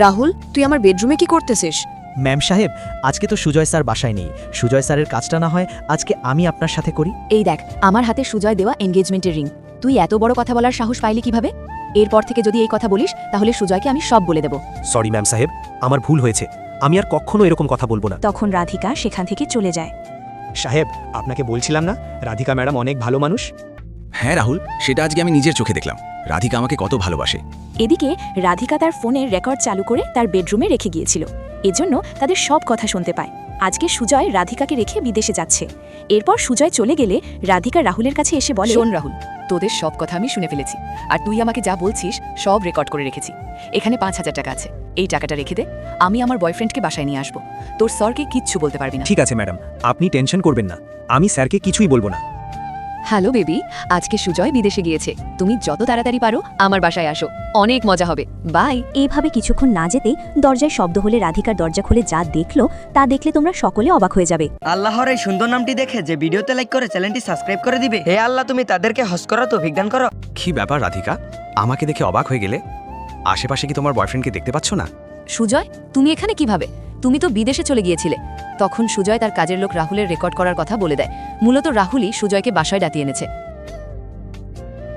রাহুল, তুই আমার বেডরুমে কি করতেছিস? ম্যাম সাহেব, আজকে তো সুজয় স্যার বাসায় নেই। সুজয় স্যারের কাজটা না হয় আজকে আমি আপনার সাথে করি। এই দেখ, আমার হাতে সুজয় দেওয়া এনগেজমেন্টের রিং। তুই এত বড় কথা বলার সাহস পাইলি কিভাবে? এরপর থেকে যদি এই কথা বলিস তাহলে সুজয়কে আমি সব বলে দেব। সরি ম্যাম সাহেব, আমার ভুল হয়েছে। আমি আর কখনো এরকম কথা বলবো না। তখন রাধিকা সেখান থেকে চলে যায়। সাহেব, আপনাকে বলছিলাম না রাধিকা ম্যাডাম অনেক ভালো মানুষ। হ্যাঁ রাহুল, সেটা আজকে আমি নিজের চোখে দেখলাম। রাধিকা আমাকে কত ভালোবাসে। এদিকে রাধিকা তার ফোনের রেকর্ড চালু করে তার বেডরুমে রেখে গিয়েছিল। এজন্য তাদের সব কথা শুনতে পায়। আজকে সুজয় রাধিকাকে রেখে বিদেশে যাচ্ছে। এরপর সুজয় চলে গেলে রাধিকা রাহুলের কাছে এসে বলে, শোন রাহুল, তোদের সব কথা আমি শুনে ফেলেছি। আর তুই আমাকে যা বলছিস সব রেকর্ড করে রেখেছি। এখানে 5,000 টাকা আছে, এই টাকাটা রেখে দে। আমি আমার বয়ফ্রেন্ডকে বাসায় নিয়ে আসবো। তোর স্যারকে কিচ্ছু বলতে পারবি না। ঠিক আছে ম্যাডাম, আপনি টেনশন করবেন না। আমি স্যারকে কিছুই বলবো না। হ্যালো বেবি, আজকে সুজয় বিদেশে গিয়েছে। তুমি যত তাড়াতাড়ি পারো আমার বাসায় আসো, অনেক মজা হবে। বাই। এইভাবে কিছুক্ষণ না যেতেই দরজায় শব্দ হলে রাধিকার দরজা খুলে যা দেখলো তা দেখলে তোমরা সকলে অবাক হয়ে যাবে। আল্লাহর এই সুন্দর নামটি দেখে যে ভিডিওতে লাইক করে চ্যানেলটি সাবস্ক্রাইব করে দিবে। হে আল্লাহ, তুমি তাদেরকে হজ করা তৌফিক দান করো। কি ব্যাপার রাধিকা, আমাকে দেখে অবাক হয়ে গেলে? আশেপাশে কি তোমার বয়ফ্রেন্ডকে দেখতে পাচ্ছ না? সুজয়, তুমি এখানে কিভাবে? তুমি তো বিদেশে চলে গিয়েছিলে। তখন সুজয় তার কাজের লোক রাহুলের রেকর্ড করার কথা বলে দেয়। মূলত রাহুলই সুজয়কে বাসায় ডাকিয়ে এনেছে।